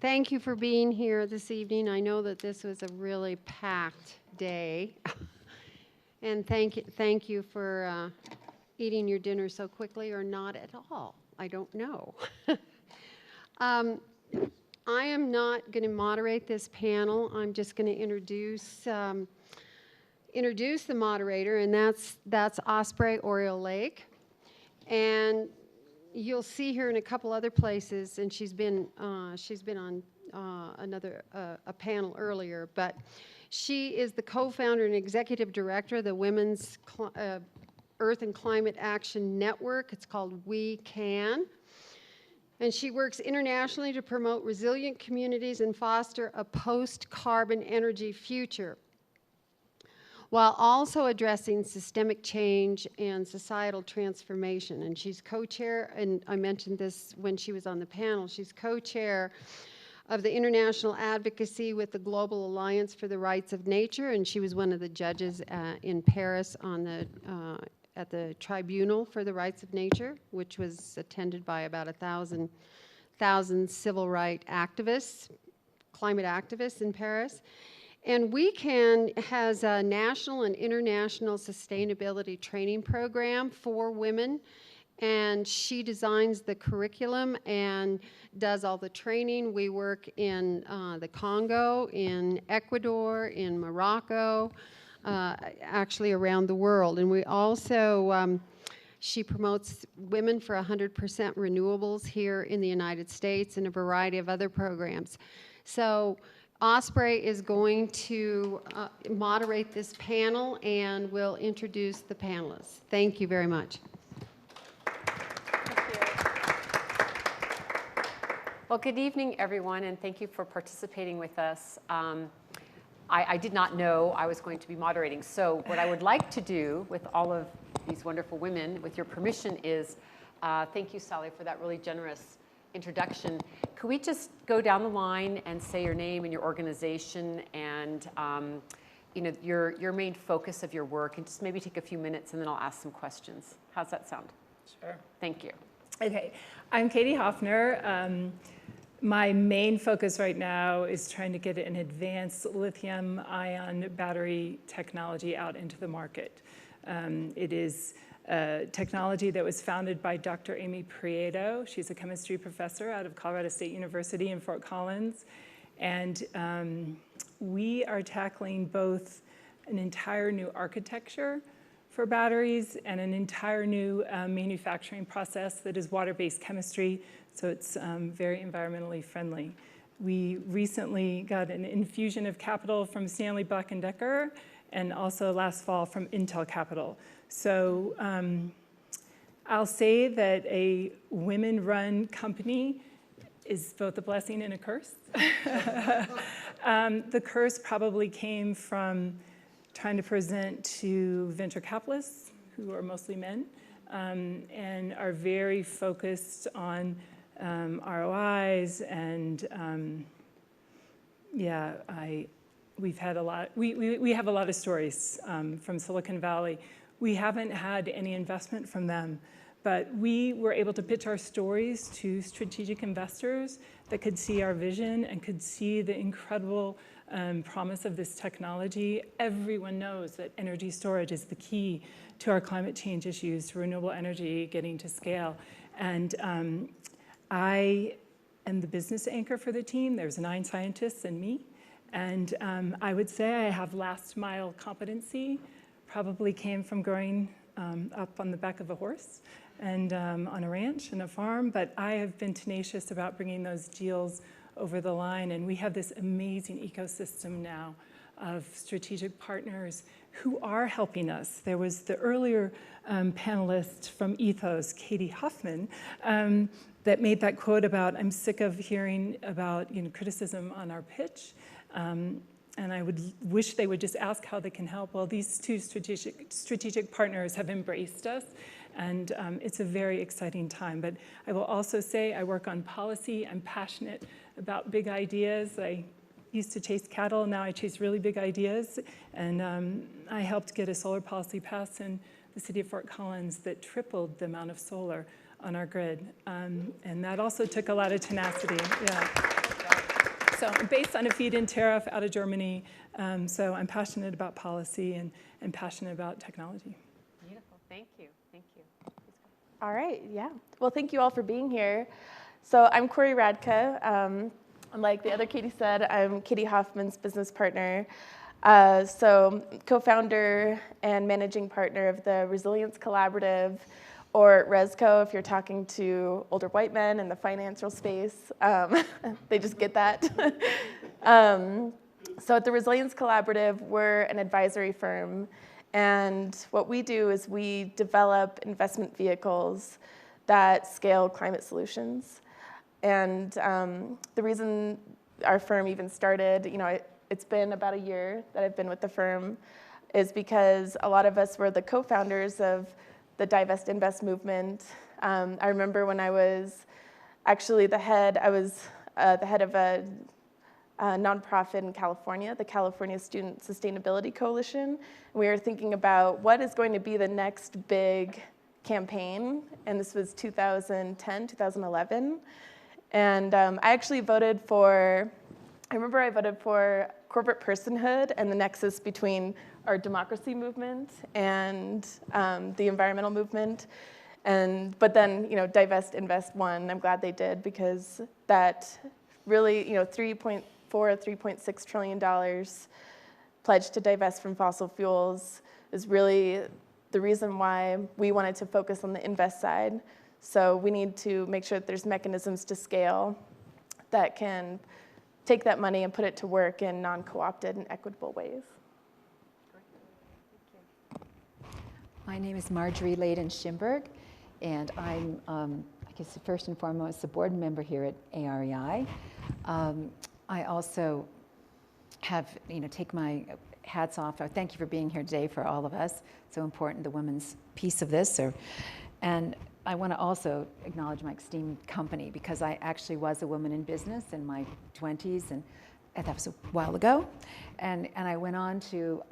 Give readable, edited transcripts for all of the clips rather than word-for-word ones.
Thank you for being here this evening. I know that this was a really packed day. And thank you for eating your dinner so quickly or not at all. I don't know. I am not going to moderate this panel. I'm just going to introduce the moderator, and that's Osprey Oriole Lake. And you'll see her in a couple other places, and she's been on a panel earlier, but she is the co-founder and executive director of the Women's Earth and Climate Action Network. It's called We Can. And she works internationally to promote resilient communities and foster a post-carbon energy future, while also addressing systemic change and societal transformation. And she's co-chair, and I mentioned this when she was on the panel, she's co-chair of the International Advocacy with the Global Alliance for the Rights of Nature, and she was one of the judges in Paris on at the Tribunal for the Rights of Nature, which was attended by about 1,000 civil rights activists, climate activists in Paris. And We Can has a national and international sustainability training program for women, and she designs the curriculum and does all the training. We work in the Congo, in Ecuador, in Morocco, actually around the world. And we also, she promotes Women for 100% Renewables here in the United States and a variety of other programs. So Osprey is going to moderate this panel and will introduce the panelists. Thank you very much. Thank you. Well, good evening, everyone, and thank you for participating with us. I did not know I was going to be moderating, so what I would like to do with all of these wonderful women, with your permission, is thank you, Sally, for that really generous introduction. Could we just go down the line and say your name and your organization and your main focus of your work, and just maybe take a few minutes and then I'll ask some questions. How's that sound? Sure. Thank you. Okay, I'm Katie Hoffner. My main focus right now is trying to get an advanced lithium-ion battery technology out into the market. It is technology that was founded by Dr. Amy Prieto. She's a chemistry professor out of Colorado State University in Fort Collins. And we are tackling both an entire new architecture for batteries and an entire new manufacturing process that is water-based chemistry, so it's very environmentally friendly. We recently got an infusion of capital from Stanley Black & Decker, and also last fall from Intel Capital. So I'll say that a women-run company is both a blessing and a curse. The curse probably came from trying to present to venture capitalists, who are mostly men, and are very focused on ROIs, and we've had a lot. We have a lot of stories from Silicon Valley. We haven't had any investment from them, but we were able to pitch our stories to strategic investors that could see our vision and could see the incredible promise of this technology. Everyone knows that energy storage is the key to our climate change issues, renewable energy getting to scale. And I am the business anchor for the team. There's 9 scientists and me. And I would say I have last mile competency, probably came from growing up on the back of a horse and on a ranch and a farm, but I have been tenacious about bringing those deals over the line, and we have this amazing ecosystem now of strategic partners who are helping us. There was the earlier panelist from Ethos, Katie Hoffman, that made that quote about, I'm sick of hearing about criticism on our pitch. And I would wish they would just ask how they can help. Well, these 2 strategic partners have embraced us, and it's a very exciting time. But I will also say I work on policy. I'm passionate about big ideas. I used to chase cattle, now I chase really big ideas. And I helped get a solar policy passed in the city of Fort Collins that tripled the amount of solar on our grid. And that also took a lot of tenacity. Yeah. So I'm based on a feed-in tariff out of Germany. So I'm passionate about policy and passionate about technology. Beautiful. Thank you. Thank you. Please go. All right, yeah. Well, thank you all for being here. So I'm Corey Radka. Like the other Katie said, I'm Katie Hoffman's business partner. So co-founder and managing partner of the Resilience Collaborative, or ResCo if you're talking to older white men in the financial space. They just get that. So at the Resilience Collaborative, we're an advisory firm. And what we do is we develop investment vehicles that scale climate solutions. And the reason our firm even started, it's been about a year that I've been with the firm, is because a lot of us were the co-founders of the Divest Invest movement. I remember when I was actually the head of a nonprofit in California, the California Student Sustainability Coalition. And we were thinking about what is going to be the next big campaign, and this was 2010, 2011. And I actually voted for corporate personhood and the nexus between our democracy movement and the environmental movement. But then, Divest Invest won. I'm glad they did, because that really, $3.6 trillion pledged to divest from fossil fuels is really the reason why we wanted to focus on the invest side. So we need to make sure that there's mechanisms to scale that can take that money and put it to work in non-co-opted and equitable ways. My name is Marjorie Layden-Schimberg, and I'm, I guess, first and foremost, a board member here at AREI. I also have, take my hats off. Thank you for being here today for all of us. So important, the women's piece of this. And I want to also acknowledge my esteemed company, because I actually was a woman in business in my 20s, and that was a while ago. And I went on to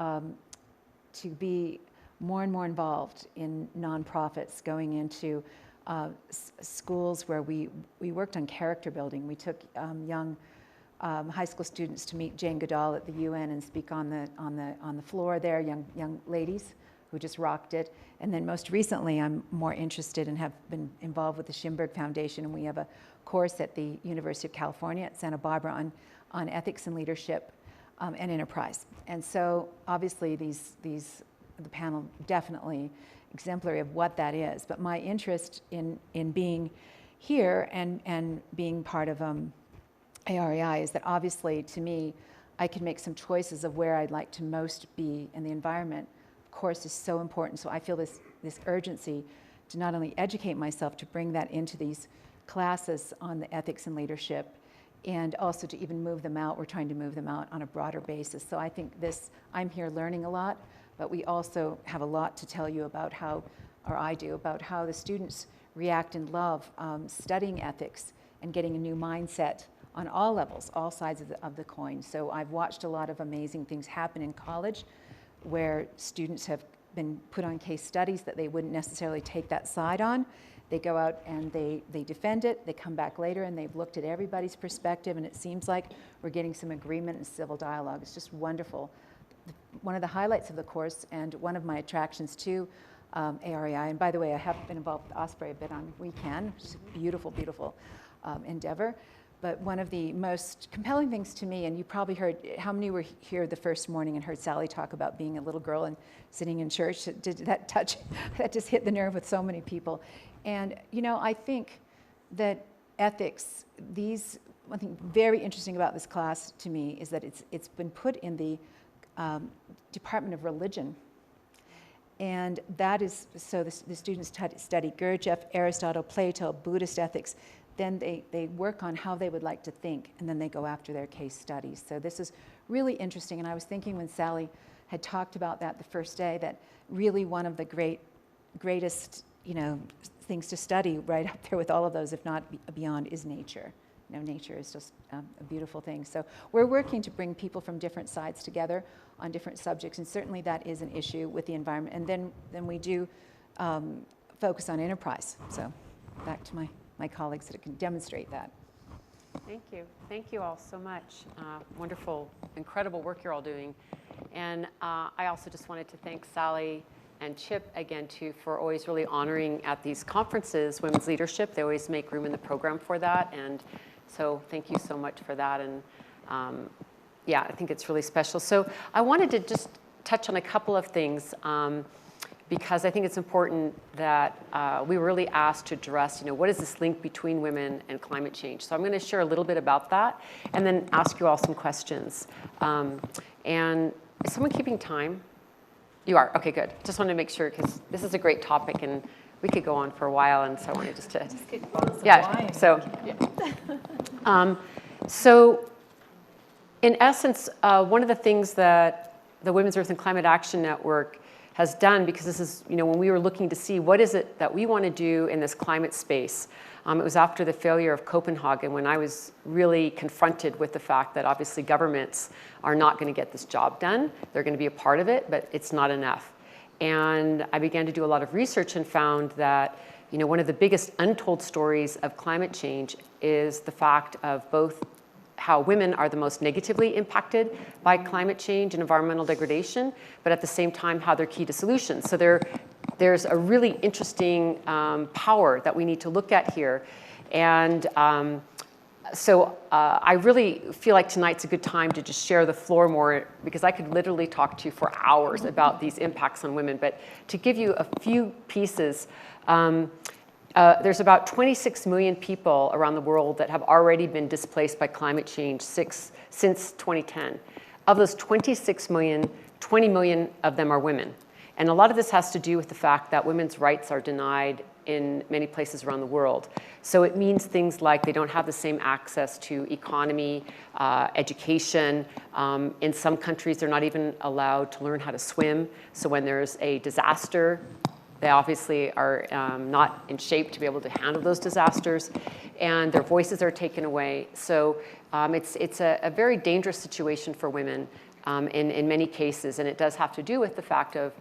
be more and more involved in nonprofits, going into schools where we worked on character building. We took young high school students to meet Jane Goodall at the UN and speak on the floor there, young ladies who just rocked it. And then most recently, I'm more interested and have been involved with the Schimberg Foundation, and we have a course at the University of California at Santa Barbara on ethics and leadership and enterprise. And so obviously the panel definitely exemplary of what that is. But my interest in being here and being part of AREI is that obviously, to me, I can make some choices of where I'd like to most be in the environment. Of course, is so important. So I feel this urgency to not only educate myself, to bring that into these classes on the ethics and leadership, and also to even move them out. We're trying to move them out on a broader basis. So I think I'm here learning a lot, but we also have a lot to tell you about I do, about how the students react and love studying ethics and getting a new mindset on all levels, all sides of the coin. So I've watched a lot of amazing things happen in college, where students have been put on case studies that they wouldn't necessarily take that side on. They go out and they defend it, they come back later and they've looked at everybody's perspective, and it seems like we're getting some agreement and civil dialogue. It's just wonderful. One of the highlights of the course, and one of my attractions to AREI, and by the way, I have been involved with Osprey a bit on weekend, which is a beautiful, beautiful endeavor. But one of the most compelling things to me, and you probably heard, how many were here the first morning and heard Sally talk about being a little girl and sitting in church? Did that touch? That just hit the nerve with so many people. And I think that ethics, one thing very interesting about this class to me is that it's been put in the Department of Religion. And that is, so the students study Gurdjieff, Aristotle, Plato, Buddhist ethics. Then they work on how they would like to think, and then they go after their case studies. So this is really interesting, and I was thinking when Sally had talked about that the first day, that really one of the greatest things to study right up there with all of those, if not beyond, is nature. Nature is just a beautiful thing. So we're working to bring people from different sides together on different subjects, and certainly that is an issue with the environment. And then we do focus on enterprise. So back to my colleagues that can demonstrate that. Thank you. Thank you all so much. Wonderful, incredible work you're all doing. And I also just wanted to thank Sally and Chip again too for always really honoring at these conferences women's leadership. They always make room in the program for that. And so thank you so much for that. And yeah, I think it's really special. So I wanted to just touch on a couple of things because I think it's important that we were really asked to address, what is this link between women and climate change? So I'm going to share a little bit about that and then ask you all some questions. And is someone keeping time? You are? Okay, good. Just wanted to make sure because this is a great topic and we could go on for a while. And so I wanted just to, yeah. So in essence, one of the things that the Women's Earth and Climate Action Network has done, because this is, when we were looking to see what is it that we want to do in this climate space, it was after the failure of Copenhagen when I was really confronted with the fact that obviously governments are not going to get this job done. They're going to be a part of it, but it's not enough. And I began to do a lot of research and found that, one of the biggest untold stories of climate change is the fact of both how women are the most negatively impacted by climate change and environmental degradation, but at the same time, how they're key to solutions. So there's a really interesting power that we need to look at here. And so I really feel like tonight's a good time to just share the floor more, because I could literally talk to you for hours about these impacts on women. But to give you a few pieces, there's about 26 million people around the world that have already been displaced by climate change since 2010. Of those 26 million, 20 million of them are women. And a lot of this has to do with the fact that women's rights are denied in many places around the world. So it means things like they don't have the same access to economy, education. In some countries, they're not even allowed to learn how to swim. So when there's a disaster, they obviously are not in shape to be able to handle those disasters, and their voices are taken away. So it's a very dangerous situation for women in many cases, and it does have to do with the fact of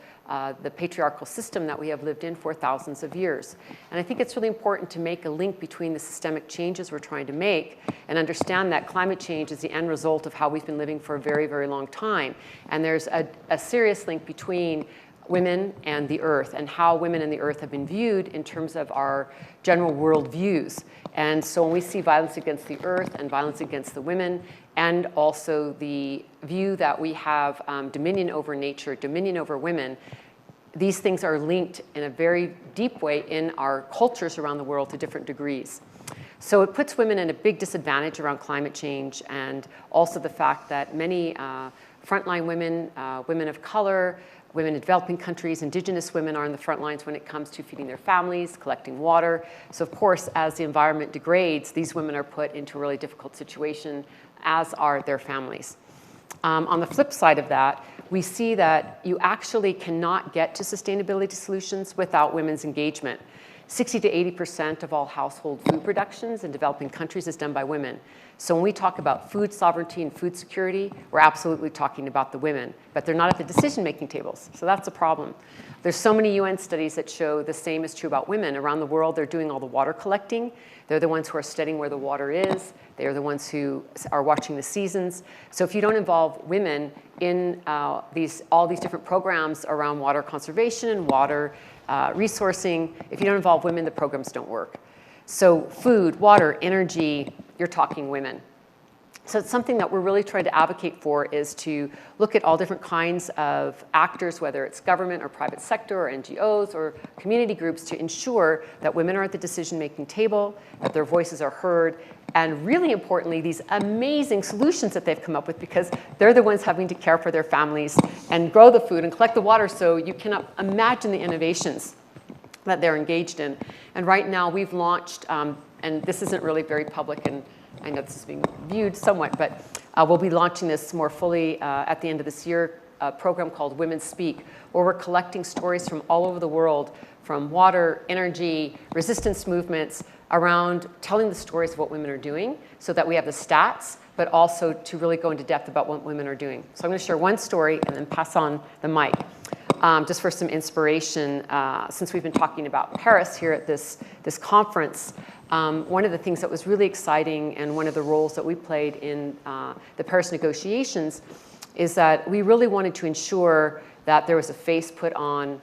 the patriarchal system that we have lived in for thousands of years. And I think it's really important to make a link between the systemic changes we're trying to make and understand that climate change is the end result of how we've been living for a very, very long time. And there's a serious link between women and the earth and how women and the earth have been viewed in terms of our general world views. And so when we see violence against the earth and violence against the women, and also the view that we have dominion over nature, dominion over women, these things are linked in a very deep way in our cultures around the world to different degrees. So it puts women in a big disadvantage around climate change, and also the fact that many frontline women, women of color, women in developing countries, indigenous women are on the front lines when it comes to feeding their families, collecting water. So of course, as the environment degrades, these women are put into a really difficult situation, as are their families. On the flip side of that, we see that you actually cannot get to sustainability solutions without women's engagement. 60 to 80% of all household food productions in developing countries is done by women. So when we talk about food sovereignty and food security, we're absolutely talking about the women, but they're not at the decision-making tables. So that's a problem. There's so many UN studies that show the same is true about women. Around the world, they're doing all the water collecting. They're the ones who are studying where the water is. They are the ones who are watching the seasons. So if you don't involve women in all these different programs around water conservation and water resourcing, if you don't involve women, the programs don't work. So food, water, energy, you're talking women. So it's something that we're really trying to advocate for, is to look at all different kinds of actors, whether it's government or private sector or NGOs or community groups, to ensure that women are at the decision-making table, that their voices are heard, and really importantly, these amazing solutions that they've come up with, because they're the ones having to care for their families and grow the food and collect the water. So you cannot imagine the innovations that they're engaged in. And right now we've launched, and this isn't really very public, and I know this is being viewed somewhat, but we'll be launching this more fully at the end of this year, a program called Women Speak, where we're collecting stories from all over the world, from water, energy, resistance movements, around telling the stories of what women are doing, so that we have the stats, but also to really go into depth about what women are doing. So I'm going to share one story and then pass on the mic. just for some inspiration, since we've been talking about Paris here at this conference, one of the things that was really exciting and one of the roles that we played in the Paris negotiations is that we really wanted to ensure that there was a face put on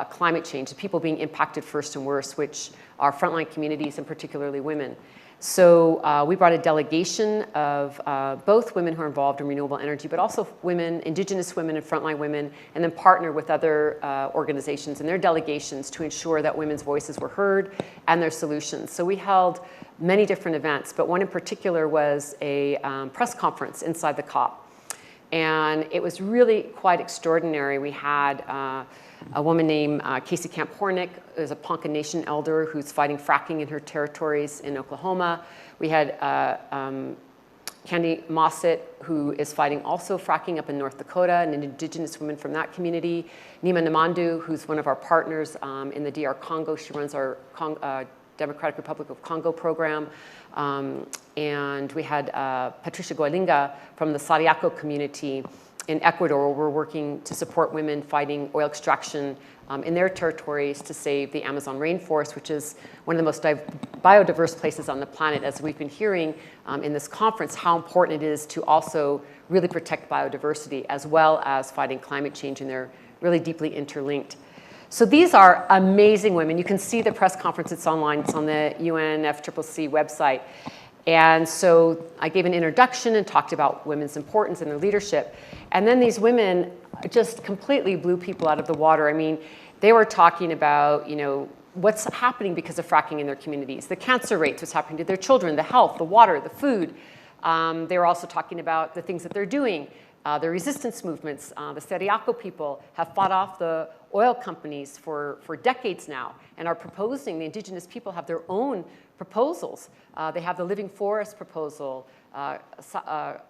climate change, the people being impacted first and worst, which are frontline communities and particularly women. So we brought a delegation of both women who are involved in renewable energy, but also women, indigenous women and frontline women, and then partner with other organizations and their delegations to ensure that women's voices were heard and their solutions. So we held many different events, but one in particular was a press conference inside the COP. And it was really quite extraordinary. We had a woman named Casey Camp Hornick, who's a Ponca Nation elder who's fighting fracking in her territories in Oklahoma. We had Candy Mossett, who is fighting also fracking up in North Dakota, an indigenous woman from that community. Nima Namandu, who's one of our partners in the DR Congo. She runs our Democratic Republic of Congo program. And we had Patricia Goilinga from the Sariaco community in Ecuador, where we're working to support women fighting oil extraction in their territories to save the Amazon rainforest, which is one of the most biodiverse places on the planet, as we've been hearing in this conference, how important it is to also really protect biodiversity as well as fighting climate change, and they're really deeply interlinked. So these are amazing women. You can see the press conference, it's online, it's on the UNFCCC website. And so I gave an introduction and talked about women's importance and their leadership. And then these women just completely blew people out of the water. I mean, they were talking about, you know, what's happening because of fracking in their communities, the cancer rates, what's happening to their children, the health, the water, the food. They were also talking about the things that they're doing. The resistance movements, the Sariaco people have fought off the oil companies for decades now and are proposing, the indigenous people have their own proposals. They have the Living Forest proposal, Kishwa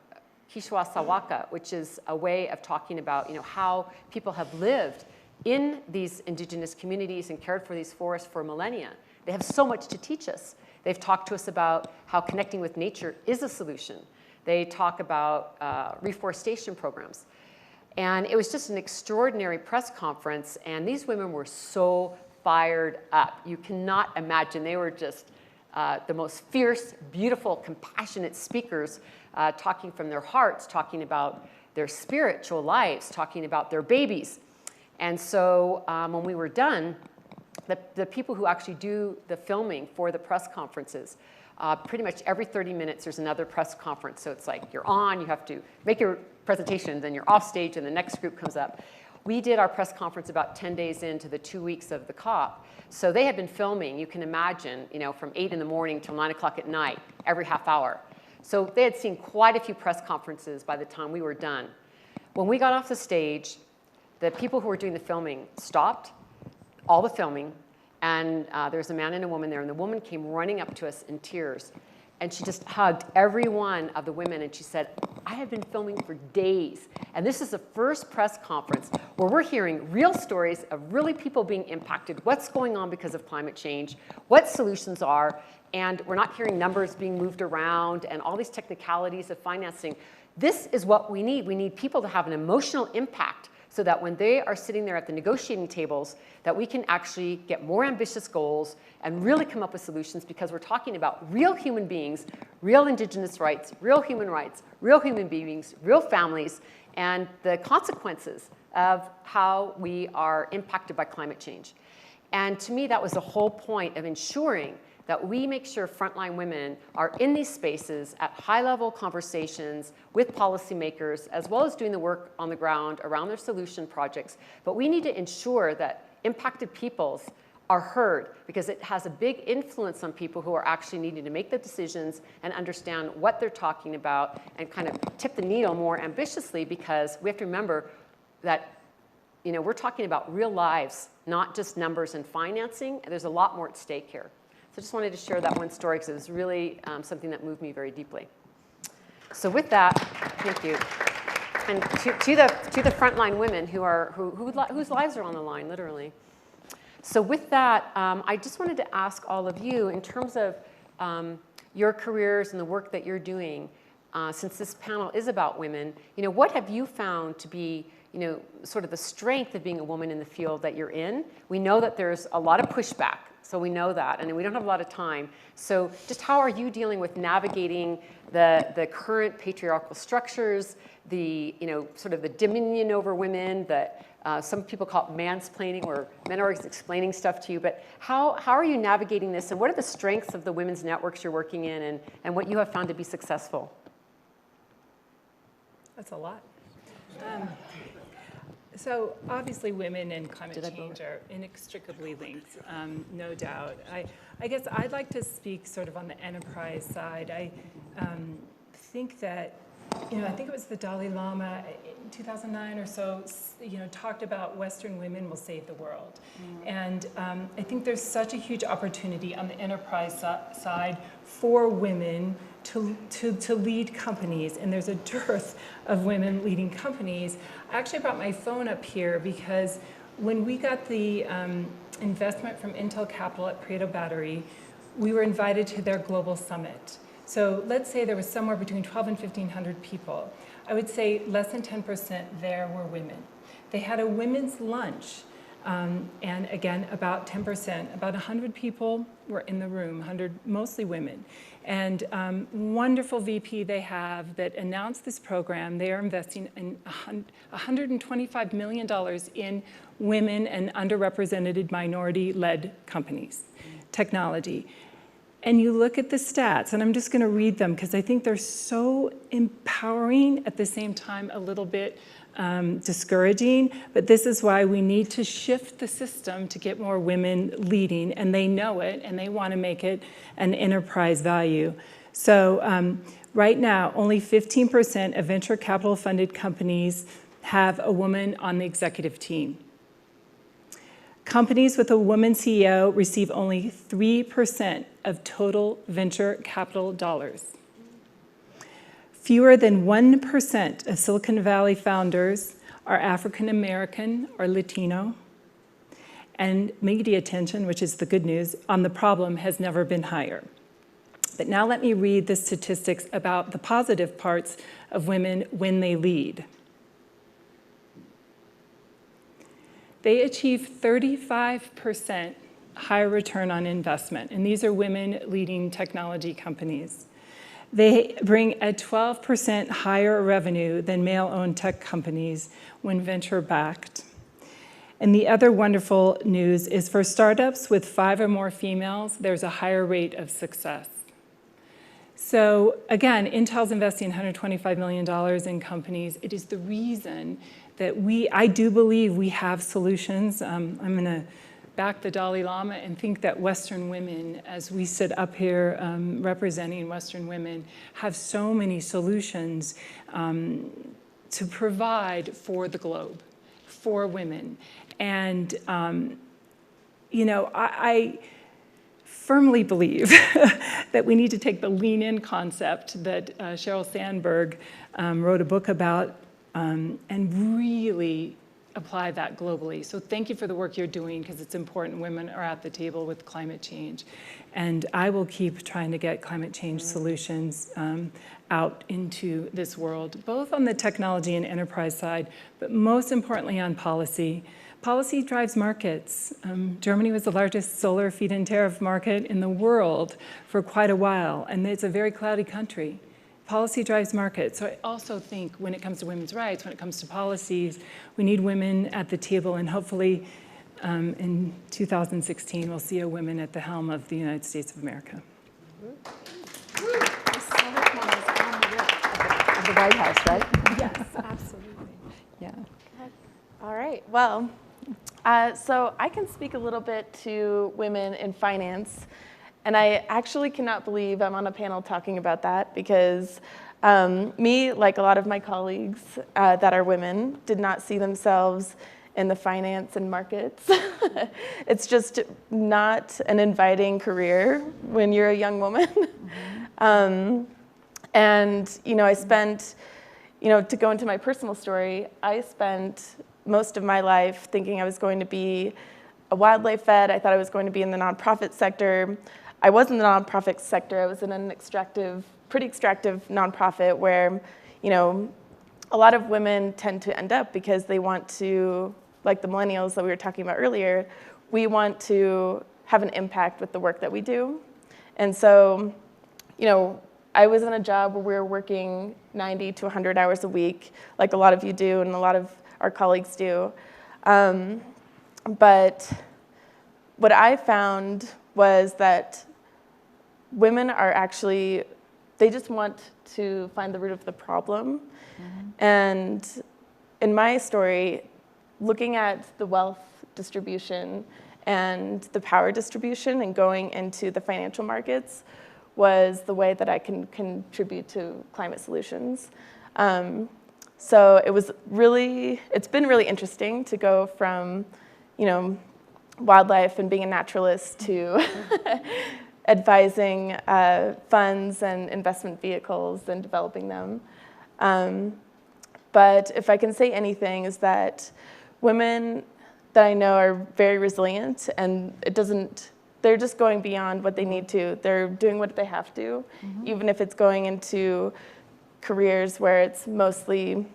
Sawaka, which is a way of talking about, you know, how people have lived in these indigenous communities and cared for these forests for millennia. They have so much to teach us. They've talked to us about how connecting with nature is a solution. They talk about reforestation programs. And it was just an extraordinary press conference, and these women were so fired up. You cannot imagine. They were just the most fierce, beautiful, compassionate speakers, talking from their hearts, talking about their spiritual lives, talking about their babies. And so when we were done, the people who actually do the filming for the press conferences, pretty much every 30 minutes there's another press conference. So it's like you're on, you have to make your presentation, then you're off stage and the next group comes up. We did our press conference about 10 days into the 2 weeks of the COP. So they had been filming, you can imagine, you know, from 8 in the morning till 9 o'clock at night, every half hour. So they had seen quite a few press conferences by the time we were done. When we got off the stage, the people who were doing the filming stopped all the filming, and there was a man and a woman there, and the woman came running up to us in tears, and she just hugged every one of the women, and she said, I have been filming for days, and this is the first press conference where we're hearing real stories of really people being impacted, what's going on because of climate change, what solutions are, and we're not hearing numbers being moved around and all these technicalities of financing. This is what we need. We need people to have an emotional impact so that when they are sitting there at the negotiating tables, that we can actually get more ambitious goals and really come up with solutions, because we're talking about real human beings, real indigenous rights, real human beings, real families, and the consequences of how we are impacted by climate change. And to me, that was the whole point of ensuring that we make sure frontline women are in these spaces at high-level conversations with policymakers, as well as doing the work on the ground around their solution projects. But we need to ensure that impacted peoples are heard, because it has a big influence on people who are actually needing to make the decisions and understand what they're talking about and kind of tip the needle more ambitiously, because we have to remember that, you know, we're talking about real lives, not just numbers and financing. There's a lot more at stake here. So I just wanted to share that one story because it was really something that moved me very deeply. So with that, thank you. And to the frontline women whose lives are on the line, literally. So with that, I just wanted to ask all of you, in terms of your careers and the work that you're doing, since this panel is about women, you know, what have you found to be sort of the strength of being a woman in the field that you're in. We know that there's a lot of pushback, so we know that, and we don't have a lot of time. So just how are you dealing with navigating the current patriarchal structures, the sort of the dominion over women, that some people call it mansplaining, where men are explaining stuff to you, but how are you navigating this, and what are the strengths of the women's networks you're working in, and what you have found to be successful? That's a lot. So obviously women and climate change are inextricably linked, no doubt. I guess I'd like to speak sort of on the enterprise side. I think that, I think it was the Dalai Lama in 2009 or so, talked about Western women will save the world. And I think there's such a huge opportunity on the enterprise side for women to lead companies, and there's a dearth of women leading companies. I actually brought my phone up here because when we got the investment from Intel Capital at Pareto Battery, we were invited to their global summit. So let's say there was somewhere between 1,200 and 1,500 people. I would say less than 10% there were women. They had a women's lunch, and again, about 10%, about 100 people were in the room, 100, mostly women. And wonderful VP they have that announced this program. They are investing in $125 million in women and underrepresented minority-led companies, technology. And you look at the stats, and I'm just going to read them because I think they're so empowering, at the same time a little bit discouraging, but this is why we need to shift the system to get more women leading, and they know it, and they want to make it an enterprise value. So right now, only 15% of venture capital funded companies have a woman on the executive team. Companies with a woman CEO receive only 3% of total venture capital dollars. Fewer than 1% of Silicon Valley founders are African American or Latino. And media attention, which is the good news, on the problem has never been higher. But now let me read the statistics about the positive parts of women when they lead. They achieve 35% higher return on investment, and these are women leading technology companies. They bring a 12% higher revenue than male-owned tech companies when venture-backed. And the other wonderful news is for startups with 5 or more females, there's a higher rate of success. So again, Intel's investing $125 million in companies. It is the reason that I do believe we have solutions. I'm going to back the Dalai Lama and think that Western women, as we sit up here representing Western women, have so many solutions to provide for the globe, for women. And, I firmly believe that we need to take the lean-in concept that Sheryl Sandberg wrote a book about and really apply that globally. So thank you for the work you're doing, because it's important women are at the table with climate change. And I will keep trying to get climate change solutions out into this world, both on the technology and enterprise side, but most importantly on policy. Policy drives markets. Germany was the largest solar feed-in tariff market in the world for quite a while, and it's a very cloudy country. Policy drives markets. So I also think when it comes to women's rights, when it comes to policies, we need women at the table, and hopefully in 2016 we'll see a woman at the helm of the United States of America. Of the White House, right? Yes, absolutely. Yeah. All right, well, so I can speak a little bit to women in finance. And I actually cannot believe I'm on a panel talking about that, because me, like a lot of my colleagues that are women, did not see themselves in the finance and markets. It's just not an inviting career when you're a young woman. Mm-hmm. And I spent, to go into my personal story, I spent most of my life thinking I was going to be a wildlife vet. I thought I was going to be in the nonprofit sector. I was in the nonprofit sector. I was in an pretty extractive nonprofit where, a lot of women tend to end up because they want to, like the millennials that we were talking about earlier, we want to have an impact with the work that we do. And so, you know, I was in a job where we were working 90 to 100 hours a week, like a lot of you do and a lot of our colleagues do. But what I found was that women are actually, they just want to find the root of the problem. And in my story, looking at the wealth distribution and the power distribution and going into the financial markets was the way that I can contribute to climate solutions. So it's been really interesting to go from, you know, wildlife and being a naturalist to advising funds and investment vehicles and developing them. But if I can say anything, is that women that I know are very resilient, and they're just going beyond what they need to. They're doing what they have to, even if it's going into careers where it's mostly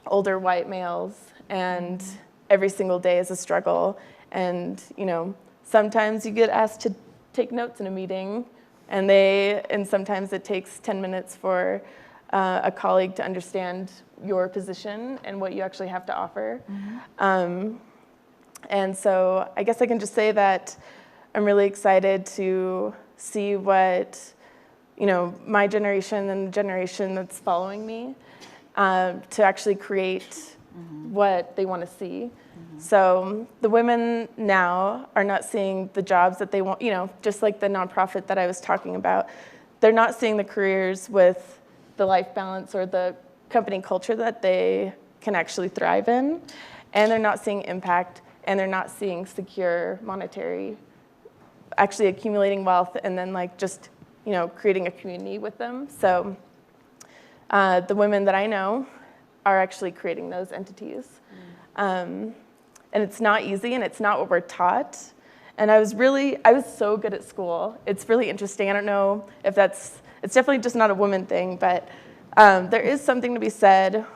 older white males, and every single day is a struggle. And, you know, sometimes you get asked to take notes in a meeting, and sometimes it takes 10 minutes for a colleague to understand your position and what you actually have to offer. And so I guess I can just say that I'm really excited to see what, you know, my generation and the generation that's following me to actually create what they want to see. So the women now are not seeing the jobs that they want, you know, just like the nonprofit that I was talking about. They're not seeing the careers with the life balance or the company culture that they can actually thrive in. And they're not seeing impact, and they're not seeing secure monetary, actually accumulating wealth and then like just, you know, creating a community with them. So the women that I know are actually creating those entities. And it's not easy, and it's not what we're taught. And I was so good at school. It's really interesting. I don't know if it's definitely just not a woman thing, but there is something to be said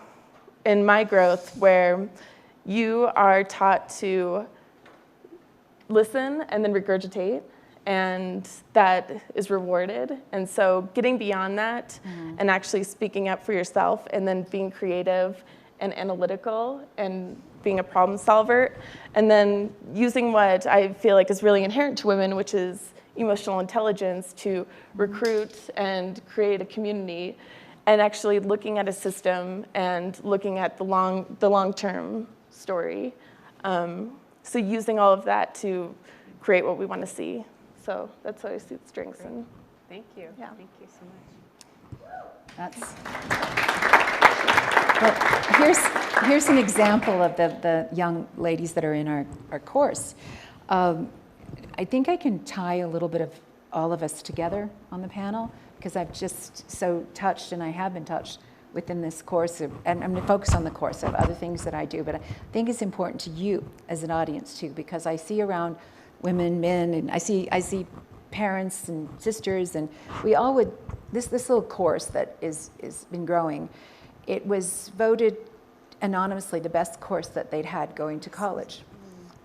in my growth where you are taught to listen and then regurgitate, and that is rewarded. And so getting beyond that and actually speaking up for yourself, and then being creative and analytical and being a problem solver, and then using what I feel like is really inherent to women, which is emotional intelligence, to recruit and create a community, and actually looking at a system and looking at the long-term story. So using all of that to create what we want to see. So that's how I see the strengths. And Thank you. Yeah. Thank you so much. Well, here's an example of the young ladies that are in our course. I think I can tie a little bit of all of us together on the panel, because I've just so touched, and I have been touched within this course, and I'm going to focus on the course of other things that I do, but I think it's important to you as an audience too, because I see around women, men, and I see parents and sisters, and we all would, this little course that is been growing, it was voted anonymously the best course that they'd had going to college,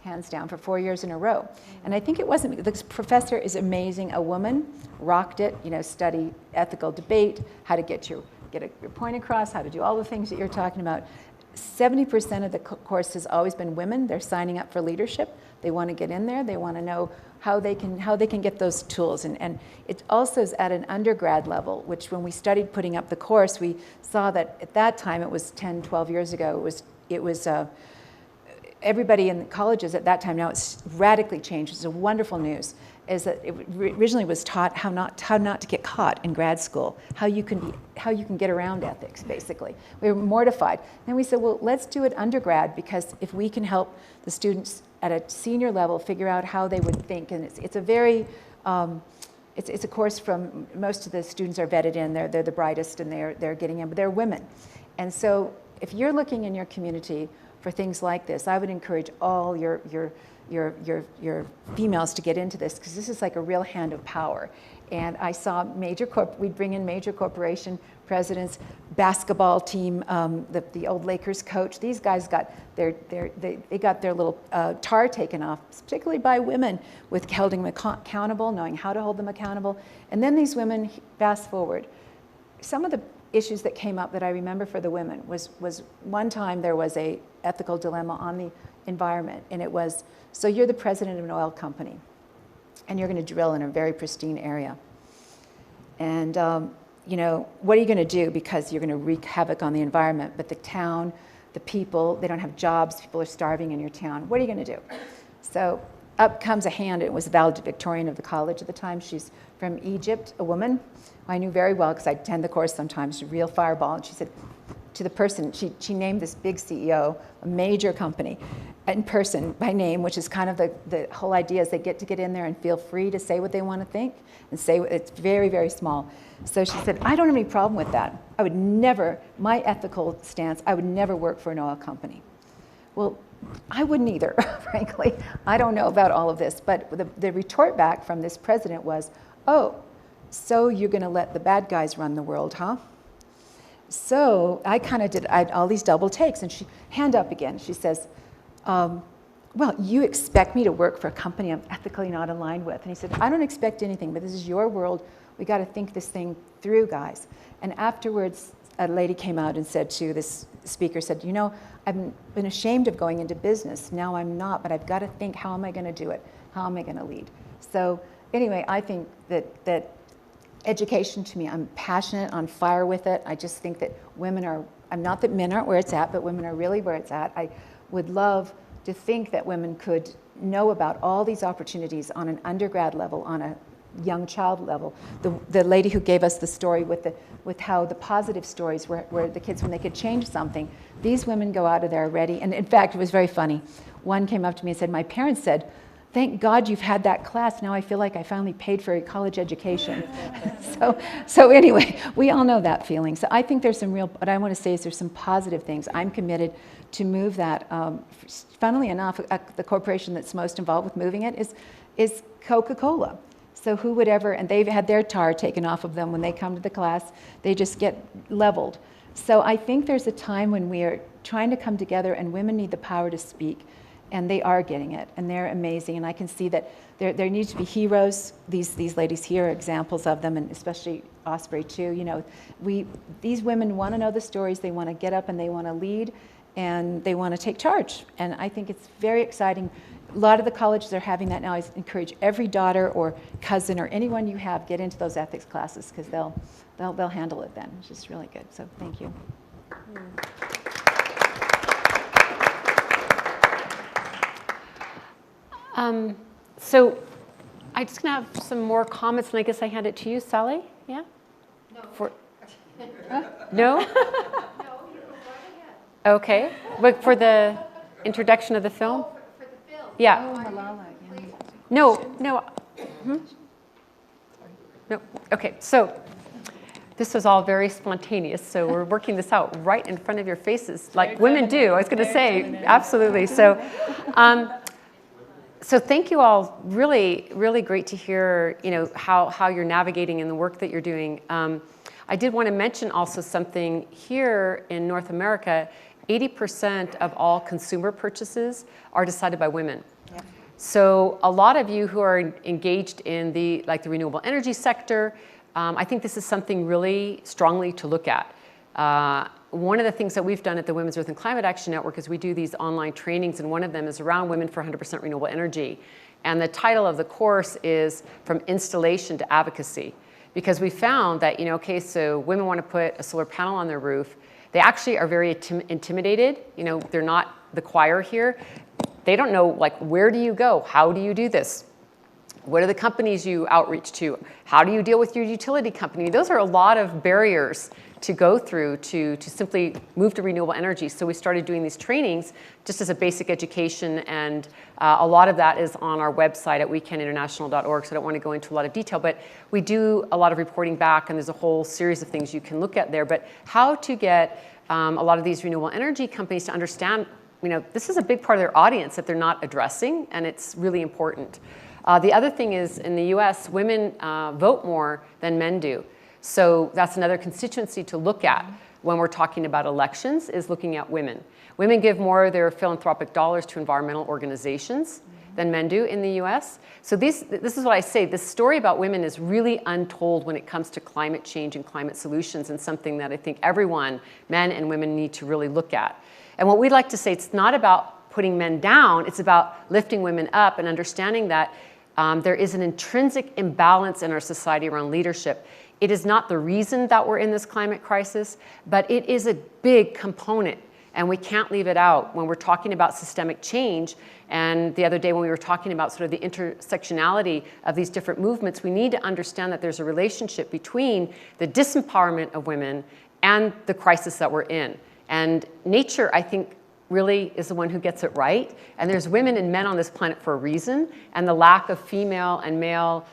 hands down, for 4 years in a row. And I think it wasn't, this professor is amazing, a woman, rocked it, you know, study ethical debate, how to get your point across, how to do all the things that you're talking about. 70% of the course has always been women. They're signing up for leadership. They want to get in there. They want to know how they can get those tools. And it also is at an undergrad level, which when we studied putting up the course, we saw that at that time, it was 10, 12 years ago, it was everybody in the colleges at that time, now it's radically changed. It's a wonderful news, is that it originally was taught how not to get caught in grad school, how you can get around ethics, basically. We were mortified. Then we said, well, let's do it undergrad, because if we can help the students at a senior level figure out how they would think, and it's a very, it's a course from, most of the students are vetted in, they're the brightest, and they're getting in, but they're women. And so if you're looking in your community for things like this. I would encourage all your females to get into this, because this is like a real hand of power. And I saw we'd bring in major corporation presidents, basketball team, the old Lakers coach. These guys got they got their little tar taken off, particularly by women, with holding them accountable, knowing how to hold them accountable. And then these women, fast forward, some of the issues that came up that I remember for the women was one time there was a ethical dilemma on the environment, and it was, so you're the president of an oil company, and you're going to drill in a very pristine area. And, you know, what are you going to do? Because you're going to wreak havoc on the environment. But the town, the people, they don't have jobs. People are starving in your town. What are you going to do? So up comes a hand. It was the valedictorian of the college at the time. She's from Egypt, a woman I knew very well because I attend the course sometimes. She's a real fireball. And she said to the person, she named this big CEO, a major company, in person by name, which is kind of the whole idea, is they get in there and feel free to say what they want to think and say it's very, very small. So she said, I don't have any problem with that. I would never, my ethical stance, I would never work for an oil company. Well, I wouldn't either, frankly. I don't know about all of this, but the retort back from this president was, oh, so you're going to let the bad guys run the world, huh? So I kind of did all these double takes, and she, hand up again, she says, well, you expect me to work for a company I'm ethically not aligned with. And he said, I don't expect anything, but this is your world. We got to think this thing through, guys. And afterwards, a lady came out and said to this speaker, said, you know, I've been ashamed of going into business. Now I'm not, but I've got to think, how am I going to do it? How am I going to lead? So anyway, I think that education, to me, I'm passionate, on fire with it. I just think that women are, I'm not that men aren't where it's at, but women are really where it's at. I would love to think that women could know about all these opportunities on an undergrad level, on a young child level. The lady who gave us the story with how the positive stories were the kids, when they could change something, these women go out of there ready. And in fact, it was very funny. One came up to me and said, my parents said, thank God you've had that class. Now I feel like I finally paid for a college education. So anyway, we all know that feeling. So I think there's some real, what I want to say is there's some positive things. I'm committed to move that. Funnily enough, the corporation that's most involved with moving it is Coca-Cola. So who would ever, and they've had their tar taken off of them when they come to the class, they just get leveled. So I think there's a time when we are trying to come together, and women need the power to speak. And they are getting it, and they're amazing. And I can see that there needs to be heroes. These ladies here are examples of them, and especially Osprey too. You know, these women want to know the stories. They want to get up and they want to lead, and they want to take charge. And I think it's very exciting. A lot of the colleges are having that now. I encourage every daughter or cousin or anyone you have, get into those ethics classes, because they'll handle it then. It's just really good. So thank you. So I'm just going to have some more comments, and I guess I hand it to you, Sally? Yeah? No. No? No? Okay. But for the introduction of the film? For the film. Yeah. Oh, Malala, yeah. No. No. Okay. So this was all very spontaneous. So we're working this out right in front of your faces, like women do. I was going to say, absolutely. So. So thank you all. Really, really great to hear, you know, how you're navigating in the work that you're doing. I did want to mention also something here in North America. 80% of all consumer purchases are decided by women. Yeah. So a lot of you who are engaged in the renewable energy sector, I think this is something really strongly to look at. One of the things that we've done at the Women's Earth and Climate Action Network is we do these online trainings, and one of them is around Women for 100% Renewable Energy. And the title of the course is From Installation to Advocacy. Because we found that, you know, okay, so women want to put a solar panel on their roof. They actually are very intimidated. You know, they're not the choir here. They don't know, like, where do you go? How do you do this? What are the companies you outreach to? How do you deal with your utility company? Those are a lot of barriers to go through to simply move to renewable energy. So we started doing these trainings just as a basic education, and a lot of that is on our website at wecaninternational.org, so I don't want to go into a lot of detail, but we do a lot of reporting back, and there's a whole series of things you can look at there. But how to get a lot of these renewable energy companies to understand this is a big part of their audience that they're not addressing, and it's really important. The other thing is, in the US, women vote more than men do. So that's another constituency to look at when we're talking about elections, is looking at women. Women give more of their philanthropic dollars to environmental organizations than men do in the US. So this is what I say, this story about women is really untold when it comes to climate change and climate solutions, and something that I think everyone, men and women, need to really look at. And what we'd like to say, it's not about putting men down, it's about lifting women up and understanding that there is an intrinsic imbalance in our society around leadership. It is not the reason that we're in this climate crisis, but it is a big component, and we can't leave it out when we're talking about systemic change. And the other day when we were talking about sort of the intersectionality of these different movements, we need to understand that there's a relationship between the disempowerment of women and the crisis that we're in. And nature, I think, really is the one who gets it right. And there's women and men on this planet for a reason, and the lack of female and male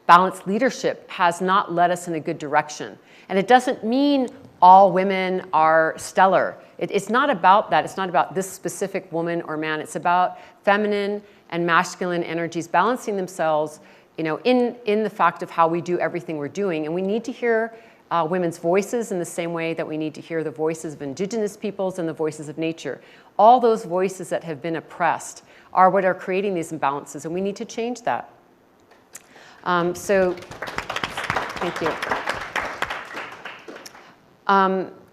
balanced leadership has not led us in a good direction. And it doesn't mean all women are stellar. It's not about that. It's not about this specific woman or man. It's about feminine and masculine energies balancing themselves, in the fact of how we do everything we're doing. And we need to hear women's voices in the same way that we need to hear the voices of indigenous peoples and the voices of nature. All those voices that have been oppressed are what are creating these imbalances, and we need to change that. So, thank you.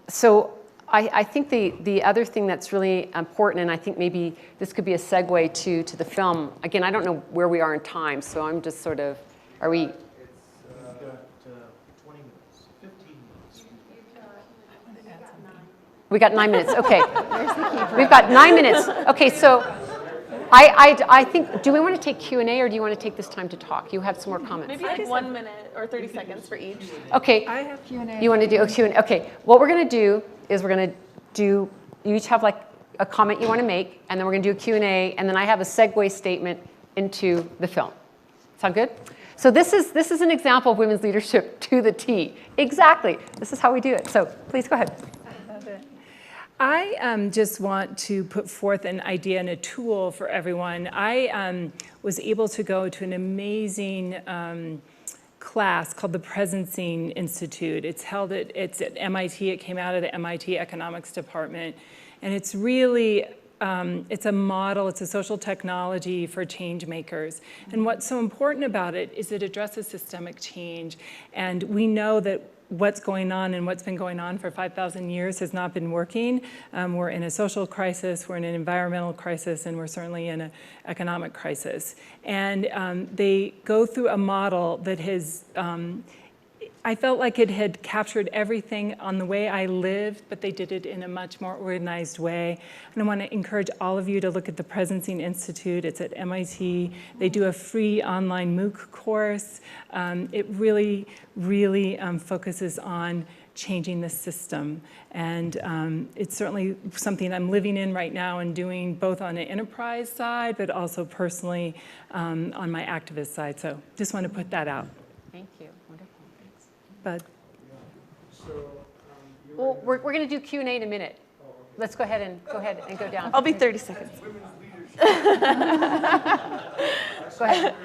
So I think the other thing that's really important, and I think maybe this could be a segue to the film. Again, I don't know where we are in time, so I'm just sort of, are we? We've got 20 minutes, 15 minutes. We got 9 minutes, okay. We've got 9 minutes. Okay, so I think, do we want to take Q&A, or do you want to take this time to talk? You have some more comments. Maybe like 1 minute or 30 seconds for each. Okay. I have Q&A. You want to do a Q&A? Okay. What we're going to do is you each have like a comment you want to make, and then we're going to do a Q&A, and then I have a segue statement into the film. Sound good? So this is an example of women's leadership to the T. Exactly. This is how we do it. So please go ahead. I just want to put forth an idea and a tool for everyone. I was able to go to an amazing class called the Presencing Institute. It's at MIT. It came out of the MIT Economics Department. And it's really, it's a model, it's a social technology for change makers. And what's so important about it is it addresses systemic change. And we know that what's going on and what's been going on for 5,000 years has not been working. We're in a social crisis, we're in an environmental crisis, and we're certainly in an economic crisis. And they go through a model that has, I felt like it had captured everything on the way I lived, but they did it in a much more organized way. And I want to encourage all of you to look at the Presencing Institute. It's at MIT. They do a free online MOOC course. It really, really focuses on changing the system. And it's certainly something I'm living in right now and doing both on an enterprise side, but also personally on my activist side. So just want to put that out. Thank you. Wonderful. But Well, we're going to do Q&A in a minute. Let's go ahead and go down. I'll be 30 seconds. Go ahead.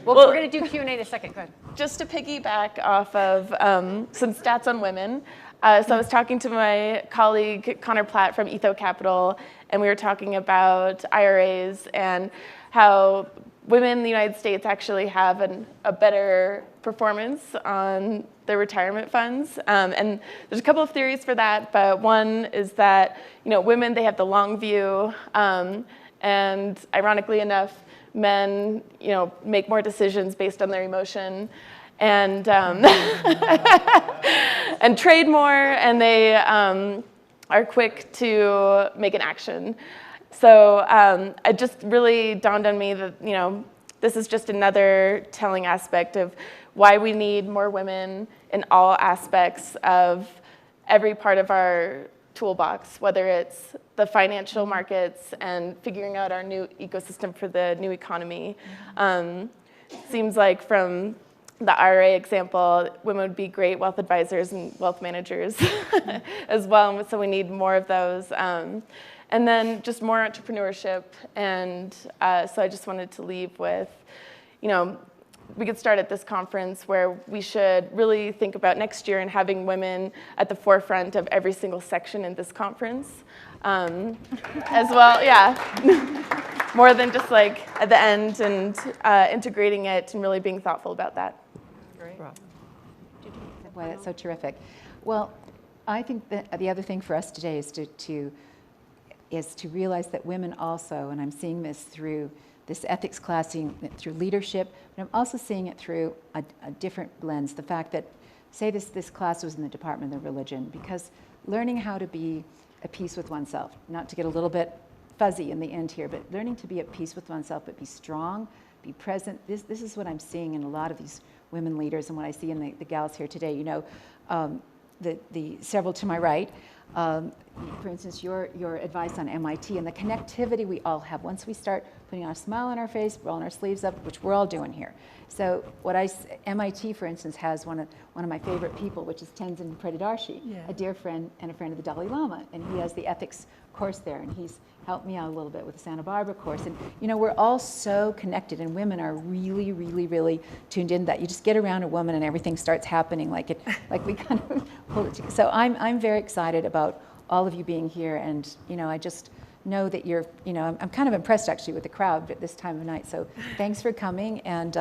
Well, we're going to do Q&A in a second. Go ahead. Just to piggyback off of some stats on women. So I was talking to my colleague Connor Platt from Etho Capital, and we were talking about IRAs and how women in the United States actually have a better performance on their retirement funds. And there's a couple of theories for that, but one is that women, they have the long view, and ironically enough, men make more decisions based on their emotion, and and trade more, and they are quick to make an action. So it just really dawned on me that this is just another telling aspect of why we need more women in all aspects of every part of our toolbox, whether it's the financial markets and figuring out our new ecosystem for the new economy. Seems like from the IRA example, women would be great wealth advisors and wealth managers as well, so we need more of those. And then just more entrepreneurship. And so I just wanted to leave with, we could start at this conference where we should really think about next year and having women at the forefront of every single section in this conference. As well, yeah. More than just like at the end and integrating it and really being thoughtful about that. Great. Why, that's so terrific. Well, I think that the other thing for us today is to realize that women also, and I'm seeing this through this ethics class, seeing it through leadership, but I'm also seeing it through a different lens. The fact that, say this class was in the Department of Religion, because learning how to be at peace with oneself, not to get a little bit fuzzy in the end here, but learning to be at peace with oneself, but be strong, be present. This is what I'm seeing in a lot of these women leaders and what I see in the gals here today. The several to my right, for instance, your advice on MIT and the connectivity we all have. Once we start putting our smile on our face, rolling our sleeves up, which we're all doing here. So MIT, for instance, has one of my favorite people, which is Tenzin Predadarshi, a dear friend and a friend of the Dalai Lama, and he has the ethics course there, and he's helped me out a little bit with the Santa Barbara course. And we're all so connected, and women are really, really, really tuned in that you just get around a woman and everything starts happening like we kind of pull it together. So I'm very excited about all of you being here, and I just know that you're, I'm kind of impressed actually with the crowd at this time of night. So thanks for coming, and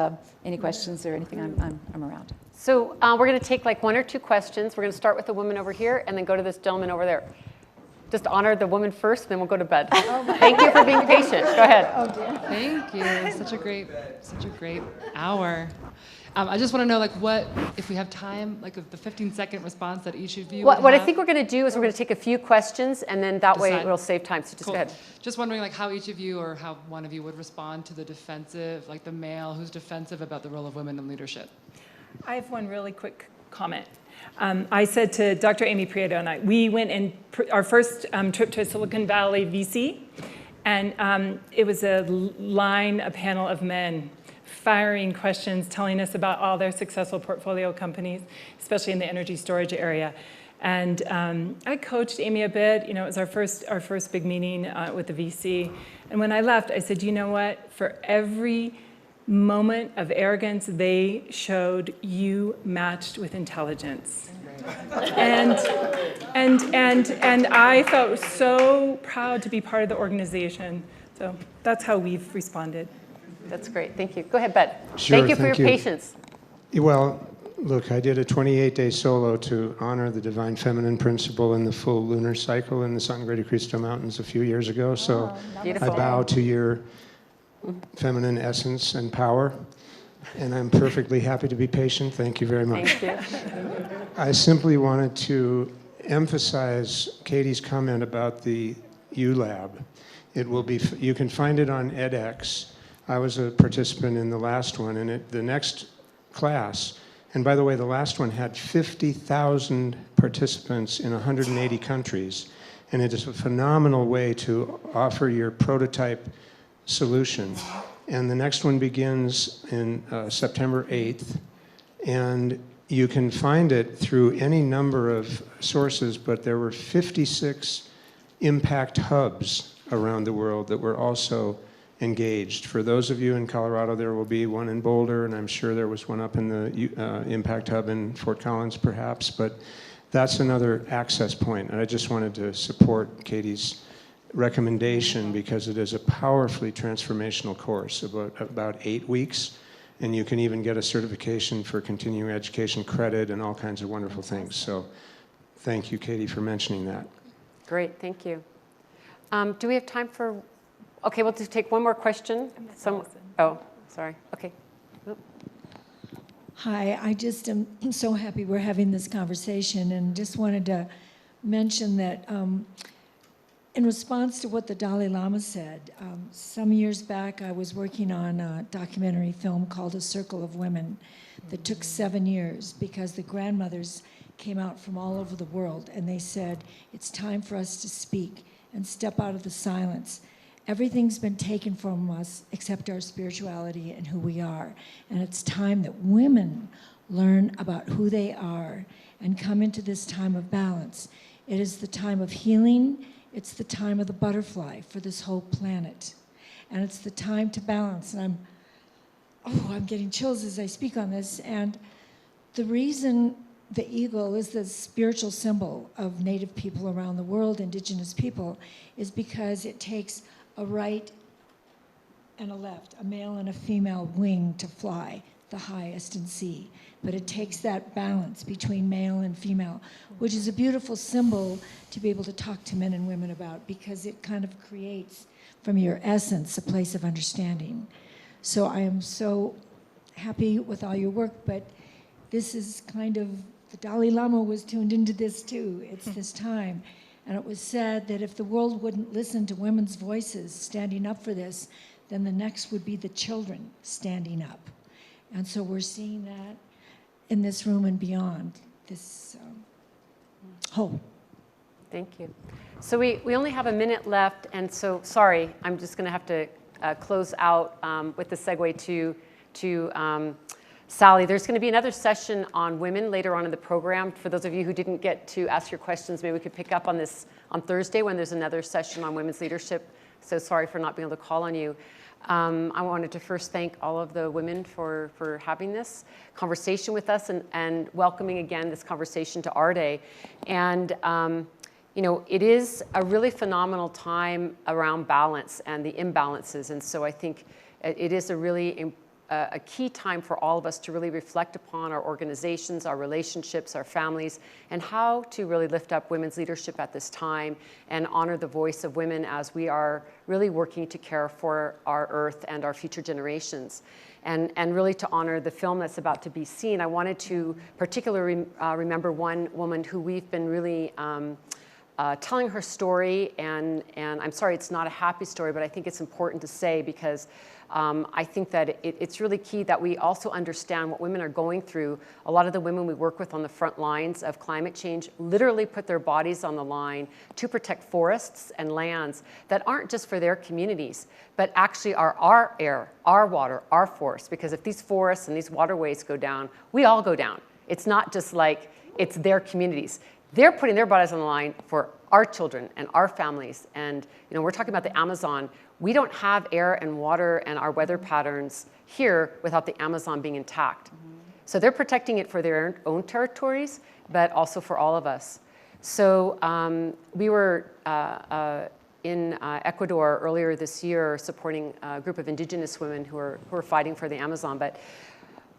any questions or anything, I'm around. So we're going to take like 1 or 2 questions. We're going to start with the woman over here and then go to this gentleman over there. Just honor the woman first, then we'll go to bed. Thank you for being patient. Go ahead. Oh dear. Thank you. Such a great hour. I just want to know, what if we have time, the 15-second response that each of you. What would I have? think we're going to do is we're going to take a few questions, and then that way Decide. it'll save time. So just Cool. go ahead. Just wondering, how each of you or how one of you would respond to the defensive, the male who's defensive about the role of women in leadership. I have one really quick comment. I said to Dr. Amy Prieto and I, we went in our first trip to Silicon Valley VC, and it was a panel of men firing questions, telling us about all their successful portfolio companies, especially in the energy storage area. And I coached Amy a bit. It was our first big meeting with the VC. And when I left, I said, you know what? For every moment of arrogance they showed, you matched with intelligence. And I felt so proud to be part of the organization. So that's how we've responded. That's great. Thank you. Go ahead, Bed. Sure, thank you for thank your you. patience. Well, look, I did a 28-day solo to honor the divine feminine principle in the full lunar cycle in the Sangre de Cristo Mountains a few years ago. So Beautiful. I bow to your feminine essence and power, and I'm perfectly happy to be patient. Thank you very much. Thank you. I simply wanted to emphasize Katie's comment about the ULab. It will be, you can find it on edX. I was a participant in the last one, and the next class, and by the way, the last one had 50,000 participants in 180 countries, and it is a phenomenal way to offer your prototype solution. And the next one begins in September 8th, and you can find it through any number of sources, but there were 56 impact hubs around the world that were also engaged. For those of you in Colorado, there will be one in Boulder, and I'm sure there was one up in the impact hub in Fort Collins, perhaps, but that's another access point. And I just wanted to support Katie's recommendation because it is a powerfully transformational course, about 8 weeks, and you can even get a certification for continuing education credit and all kinds of wonderful things. So thank you, Katie, for mentioning that. Great. Thank you. Do we have time for? Okay, we'll just take one more question. Oh, sorry. Okay. Hi, I just am so happy we're having this conversation, and just wanted to mention that in response to what the Dalai Lama said, some years back I was working on a documentary film called A Circle of Women that took 7 years because the grandmothers came out from all over the world, and they said, it's time for us to speak and step out of the silence. Everything's been taken from us except our spirituality and who we are. And it's time that women learn about who they are and come into this time of balance. It is the time of healing. It's the time of the butterfly for this whole planet. And it's the time to balance. And I'm getting chills as I speak on this. And the reason the eagle is the spiritual symbol of Native people around the world, indigenous people, is because it takes a right and a left, a male and a female wing to fly the highest in sea. But it takes that balance between male and female, which is a beautiful symbol to be able to talk to men and women about, because it kind of creates from your essence a place of understanding. So I am so happy with all your work, but this is kind of, the Dalai Lama was tuned into this too. It's this time. And it was said that if the world wouldn't listen to women's voices standing up for this, then the next would be the children standing up. And so we're seeing that in this room and beyond, this hope. Thank you. So we only have a minute left, and so sorry, I'm just going to have to close out with the segue to Sally. There's going to be another session on women later on in the program. For those of you who didn't get to ask your questions, maybe we could pick up on this on Thursday when there's another session on women's leadership. So sorry for not being able to call on you. I wanted to first thank all of the women for having this conversation with us and welcoming again this conversation to AREDAY. And you know, it is a really phenomenal time around balance and the imbalances. And so I think it is a really a key time for all of us to really reflect upon our organizations, our relationships, our families, and how to really lift up women's leadership at this time and honor the voice of women as we are really working to care for our earth and our future generations. And really to honor the film that's about to be seen, I wanted to particularly remember one woman who we've been really telling her story, and I'm sorry it's not a happy story, but I think it's important to say because I think that it's really key that we also understand what women are going through. A lot of the women we work with on the front lines of climate change literally put their bodies on the line to protect forests and lands that aren't just for their communities, but actually are our air, our water, our forests. Because if these forests and these waterways go down, we all go down. It's not just like it's their communities. They're putting their bodies on the line for our children and our families. And you know, we're talking about the Amazon. We don't have air and water and our weather patterns here without the Amazon being intact. So they're protecting it for their own territories, but also for all of us. So we were in Ecuador earlier this year supporting a group of indigenous women who are fighting for the Amazon. But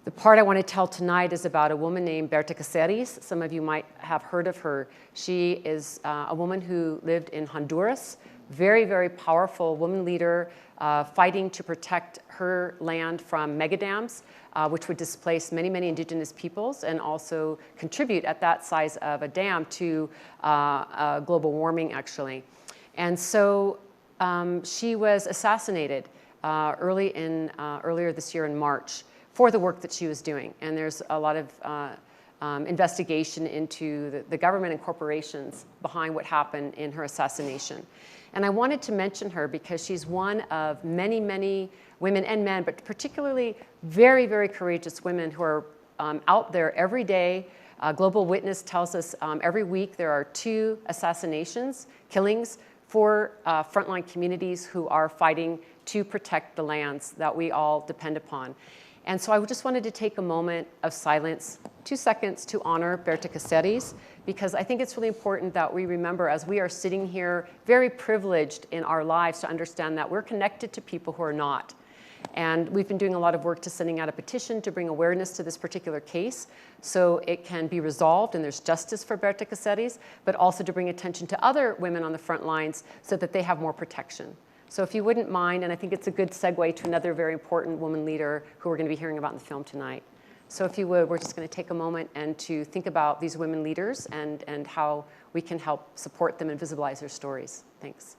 the part I want to tell tonight is about a woman named Berta Cáceres. Some of you might have heard of her. She is a woman who lived in Honduras, very, very powerful woman leader fighting to protect her land from megadams, which would displace many, many indigenous peoples and also contribute at that size of a dam to global warming, actually. And so she was assassinated earlier this year in March for the work that she was doing. And there's a lot of investigation into the government and corporations behind what happened in her assassination. And I wanted to mention her because she's one of many, many women and men, but particularly very, very courageous women who are out there every day. Global Witness tells us every week there are 2 assassinations, killings for frontline communities who are fighting to protect the lands that we all depend upon. And so I just wanted to take a moment of silence, 2 seconds, to honor Berta Cáceres, because I think it's really important that we remember as we are sitting here very privileged in our lives to understand that we're connected to people who are not. And we've been doing a lot of work to sending out a petition to bring awareness to this particular case so it can be resolved and there's justice for Berta Cáceres, but also to bring attention to other women on the front lines so that they have more protection. So if you wouldn't mind, and I think it's a good segue to another very important woman leader who we're going to be hearing about in the film tonight. So if you would, we're just going to take a moment and to think about these women leaders and how we can help support them and visibilize their stories. Thanks.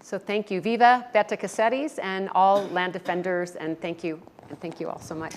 So thank you. Viva Berta Cáceres and all land defenders, and thank you all so much.